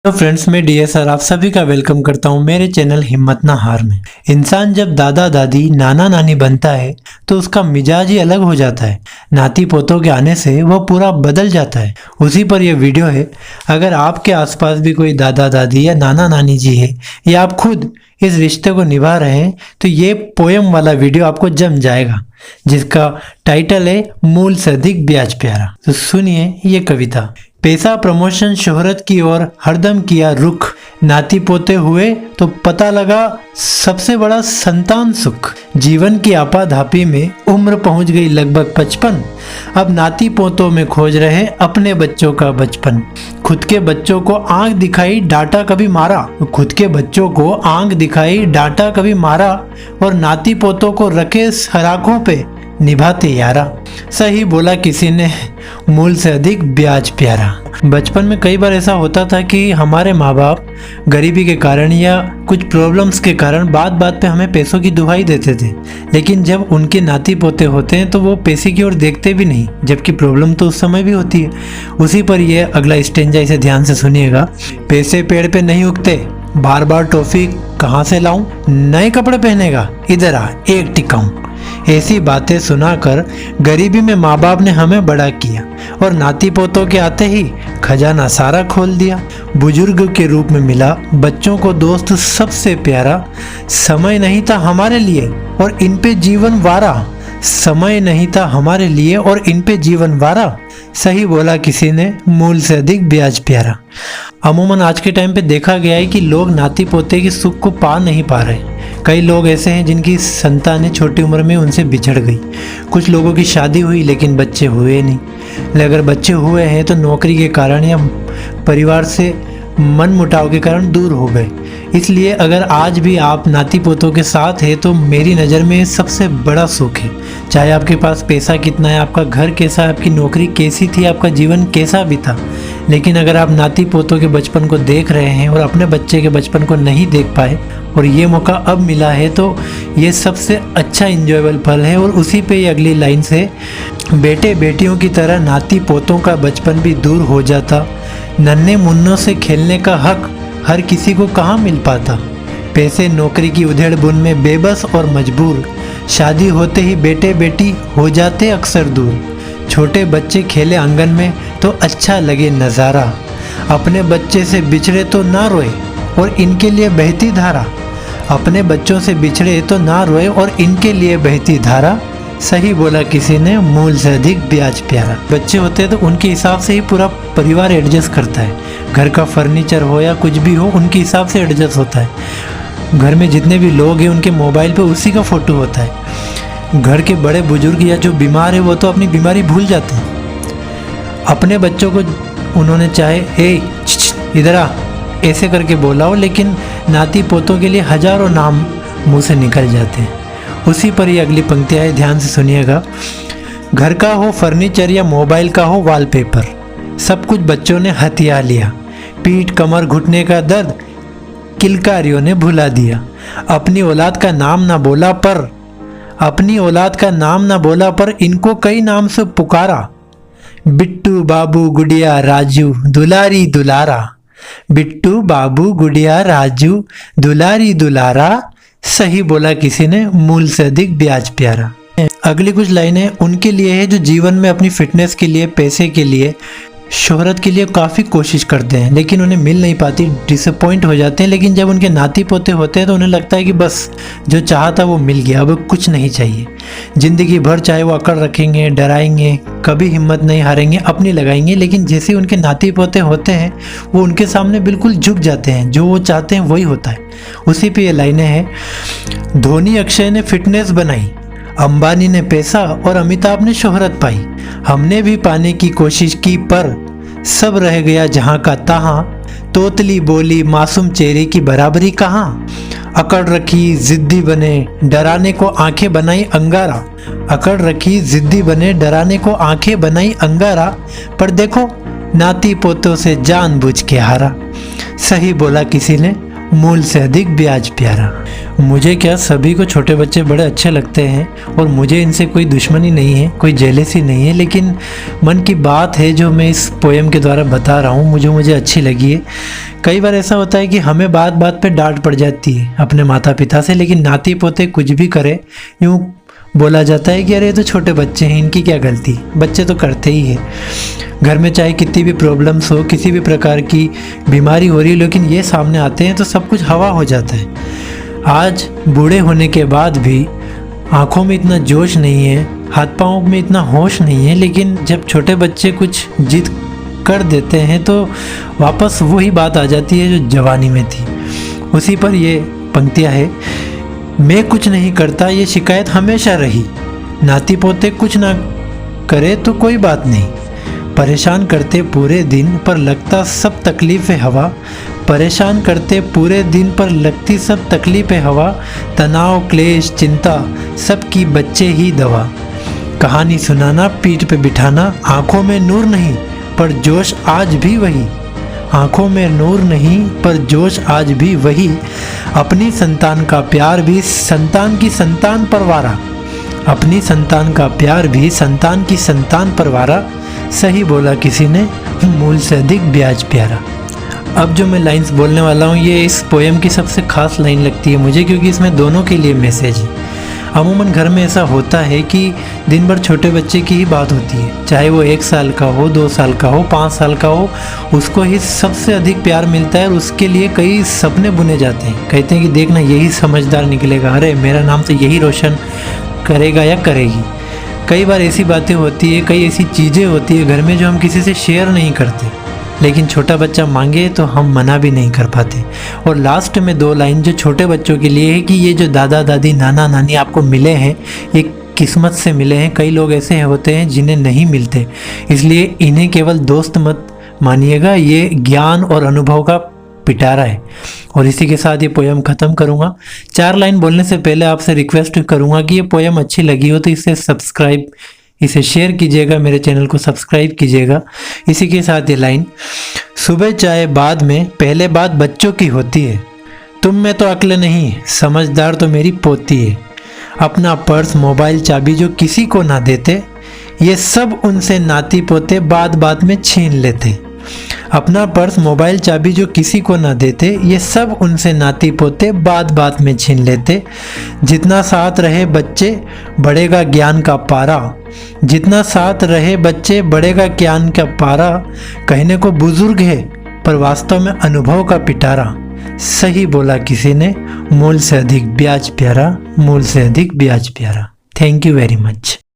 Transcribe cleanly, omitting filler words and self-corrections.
तो फ्रेंड्स, मैं डीएसआर आप सभी का वेलकम करता हूं मेरे चैनल हिम्मत ना हार में। इंसान जब दादा दादी नाना नानी बनता है तो उसका मिजाज ही अलग हो जाता है। नाती पोतों के आने से वह पूरा बदल जाता है। उसी पर यह वीडियो है। अगर आपके आसपास भी कोई दादा दादी या नाना नानी जी है या आप खुद इस रिश्ते को निभा रहे हैं तो ये पोयम वाला वीडियो आपको जम जाएगा, जिसका टाइटल है मूल से अधिक ब्याज प्यारा। तो सुनिए ये कविता। पैसा, प्रमोशन, शोहरत की ओर हरदम किया रुख, नाती पोते हुए तो पता लगा सबसे बड़ा संतान सुख। जीवन की आपाधापी में उम्र पहुंच गई लगभग 55, अब नाती पोतों में खोज रहे अपने बच्चों का बचपन। खुद के बच्चों को आंख दिखाई डांटा कभी मारा, खुद के बच्चों को आंख दिखाई डांटा कभी मारा, और नाती पोतों को रखे सराखों पे निभाते यारा। सही बोला किसी ने, मूल से अधिक ब्याज प्यारा। बचपन में कई बार ऐसा होता था कि हमारे माँ बाप गरीबी के कारण या कुछ प्रॉब्लम्स के कारण बात बात पे हमें पैसों की दुहाई देते थे, लेकिन जब उनके नाती पोते होते हैं तो वो पैसे की ओर देखते भी नहीं, जबकि प्रॉब्लम तो उस समय भी होती है। उसी पर यह अगला स्टेंजा, इसे ध्यान से सुनिएगा। पैसे पेड़ पे नहीं उगते, बार बार टॉफी कहाँ से लाऊं, नए कपड़े पहनेगा, इधर आ एक टिकाऊं। ऐसी बातें सुनाकर गरीबी में माँ बाप ने हमें बड़ा किया और नाती पोतों के आते ही खजाना सारा खोल दिया। बुजुर्ग के रूप में मिला बच्चों को दोस्त सबसे प्यारा, समय नहीं था हमारे लिए और इन पे जीवन वारा, समय नहीं था हमारे लिए और इन पे जीवन वारा। सही बोला किसी ने, मूल से अधिक ब्याज प्यारा। अमूमन आज के टाइम पे देखा गया है कि लोग नाती पोते की सुख को पा नहीं पा रहे। कई लोग ऐसे हैं जिनकी संतानें छोटी उम्र में उनसे बिछड़ गई। कुछ लोगों की शादी हुई लेकिन बच्चे हुए नहीं। अगर बच्चे हुए हैं तो नौकरी के कारण या परिवार से मन मुटाव के कारण दूर हो गए। इसलिए अगर आज भी आप नाती पोतों के साथ हैं तो मेरी नज़र में सबसे बड़ा सुख है। चाहे आपके पास पैसा कितना है, आपका घर कैसा है, आपकी नौकरी कैसी थी, आपका जीवन कैसा भी था, लेकिन अगर आप नाती पोतों के बचपन को देख रहे हैं और अपने बच्चे के बचपन को नहीं देख पाए और ये मौका अब मिला है तो ये सबसे अच्छा इंजॉयबल पल है। और उसी पे ये अगली लाइन से, बेटे बेटियों की तरह नाती पोतों का बचपन भी दूर हो जाता, नन्हे मुन्नों से खेलने का हक हर किसी को कहाँ मिल पाता। पैसे नौकरी की उधेड़ बुन में बेबस और मजबूर, शादी होते ही बेटे बेटी हो जाते अक्सर दूर। छोटे बच्चे खेले आंगन में तो अच्छा लगे नज़ारा, अपने बच्चे से बिछड़े तो ना रोए और इनके लिए बहती धारा। अपने बच्चों से बिछड़े तो ना रोए और इनके लिए बहती धारा। सही बोला किसी ने, मूल से अधिक ब्याज प्यारा। बच्चे होते हैं तो उनके हिसाब से ही पूरा परिवार एडजस्ट करता है। घर का फर्नीचर हो या कुछ भी हो, उनके हिसाब से एडजस्ट होता है। घर में जितने भी लोग हैं उनके मोबाइल पे उसी का फ़ोटो होता है। घर के बड़े बुजुर्ग या जो बीमार है वो तो अपनी बीमारी भूल जाते हैं। अपने बच्चों को उन्होंने चाहे हे इधर आ ऐसे करके बोला हो, लेकिन नाती पोतों के लिए हजारों नाम मुंह से निकल जाते हैं। उसी पर ये अगली पंक्तियाँ है, ध्यान से सुनिएगा। घर का हो फर्नीचर या मोबाइल का हो वॉलपेपर, सब कुछ बच्चों ने हथिया लिया। पीठ कमर घुटने का दर्द किलकारियों ने भुला दिया। अपनी औलाद का नाम ना बोला पर इनको कई नाम से पुकारा। बिट्टू बाबू गुड़िया राजू दुलारी दुलारा, बिट्टू बाबू गुड़िया राजू दुलारी दुलारा। सही बोला किसी ने, मूल से अधिक ब्याज प्यारा। अगली कुछ लाइनें उनके लिए है जो जीवन में अपनी फिटनेस के लिए, पैसे के लिए, शोहरत के लिए काफ़ी कोशिश करते हैं लेकिन उन्हें मिल नहीं पाती, डिसअपॉइंट हो जाते हैं। लेकिन जब उनके नाती पोते होते हैं तो उन्हें लगता है कि बस जो चाहा था वो मिल गया, अब कुछ नहीं चाहिए। ज़िंदगी भर चाहे वो अकड़ रखेंगे, डराएंगे, कभी हिम्मत नहीं हारेंगे, अपनी लगाएंगे, लेकिन जैसे उनके नाती पोते होते हैं वो उनके सामने बिल्कुल झुक जाते हैं। जो वो चाहते हैं वही होता है। उसी पे ये लाइनें हैं। धोनी अक्षय ने फिटनेस बनाई, अंबानी ने पैसा और अमिताभ ने शोहरत पाई। हमने भी पाने की कोशिश की पर सब रह गया जहाँ का तहाँ। तोतली बोली मासूम चेहरे की बराबरी कहाँ। अकड़ रखी जिद्दी बने डराने को आंखें बनाई अंगारा। अकड़ रखी जिद्दी बने डराने को आंखें बनाई अंगारा, पर देखो नाती पोतों से जानबूझ के हारा। सही बोला किसी ने, मूल से अधिक ब्याज प्यारा। मुझे क्या, सभी को छोटे बच्चे बड़े अच्छे लगते हैं और मुझे इनसे कोई दुश्मनी नहीं है, कोई जेलेसी नहीं है, लेकिन मन की बात है जो मैं इस पोएम के द्वारा बता रहा हूँ, मुझे अच्छी लगी है। कई बार ऐसा होता है कि हमें बात बात पे डांट पड़ जाती है अपने माता पिता से, लेकिन नाती पोते कुछ भी करे यूँ बोला जाता है कि अरे ये तो छोटे बच्चे हैं, इनकी क्या गलती, बच्चे तो करते ही है। घर में चाहे कितनी भी प्रॉब्लम्स हो, किसी भी प्रकार की बीमारी हो रही है, लेकिन ये सामने आते हैं तो सब कुछ हवा हो जाता है। आज बूढ़े होने के बाद भी आँखों में इतना जोश नहीं है, हाथ पाँव में इतना होश नहीं है, लेकिन जब छोटे बच्चे कुछ जिद कर देते हैं तो वापस वही बात आ जाती है जो जवानी में थी। उसी पर ये पंक्तियाँ है, मैं कुछ नहीं करता ये शिकायत हमेशा रही, नाती पोते कुछ ना करे तो कोई बात नहीं, परेशान करते पूरे दिन पर लगता सब तकलीफ़ हवा, परेशान करते पूरे दिन पर लगती सब तकलीफ़ हवा, तनाव क्लेश चिंता सबकी बच्चे ही दवा, कहानी सुनाना पीठ पे बिठाना, आँखों में नूर नहीं पर जोश आज भी वही, आँखों में नूर नहीं पर जोश आज भी वही, अपनी संतान का प्यार भी संतान की संतान परवारा, अपनी संतान का प्यार भी संतान की संतान परवारा, सही बोला किसी ने, मूल से अधिक ब्याज प्यारा। अब जो मैं लाइंस बोलने वाला हूँ ये इस पोएम की सबसे खास लाइन लगती है मुझे, क्योंकि इसमें दोनों के लिए मैसेज है। अमूमन घर में ऐसा होता है कि दिन भर छोटे बच्चे की ही बात होती है, चाहे वो 1 साल का हो, 2 साल का हो, 5 साल का हो, उसको ही सबसे अधिक प्यार मिलता है और उसके लिए कई सपने बुने जाते हैं। कहते हैं कि देखना यही समझदार निकलेगा, अरे मेरा नाम तो यही रोशन करेगा या करेगी। कई बार ऐसी बातें होती है, कई ऐसी चीज़ें होती है घर में जो हम किसी से शेयर नहीं करते, लेकिन छोटा बच्चा मांगे तो हम मना भी नहीं कर पाते। और लास्ट में 2 लाइन जो छोटे बच्चों के लिए है कि ये जो दादा दादी नाना नानी आपको मिले हैं ये किस्मत से मिले हैं। कई लोग ऐसे होते हैं जिन्हें नहीं मिलते, इसलिए इन्हें केवल दोस्त मत मानिएगा, ये ज्ञान और अनुभव का पिटारा है। और इसी के साथ ये पोएम ख़त्म करूँगा। 4 लाइन बोलने से पहले आपसे रिक्वेस्ट करूँगा कि ये पोएम अच्छी लगी हो तो इसे शेयर कीजिएगा, मेरे चैनल को सब्सक्राइब कीजिएगा। इसी के साथ ये लाइन, सुबह चाय बाद में पहले बात बच्चों की होती है, तुम में तो अक्ल नहीं, समझदार तो मेरी पोती है, अपना पर्स मोबाइल चाबी जो किसी को ना देते, ये सब उनसे नाती पोते बात बात में छीन लेते, अपना पर्स मोबाइल चाबी जो किसी को ना देते, ये सब उनसे नाती पोते बात बात में छीन लेते, जितना साथ रहे बच्चे बढ़ेगा ज्ञान का पारा, जितना साथ रहे बच्चे बढ़ेगा ज्ञान का पारा, कहने को बुजुर्ग है पर वास्तव में अनुभव का पिटारा, सही बोला किसी ने, मूल से अधिक ब्याज प्यारा, मूल से अधिक ब्याज प्यारा। Thank you very much.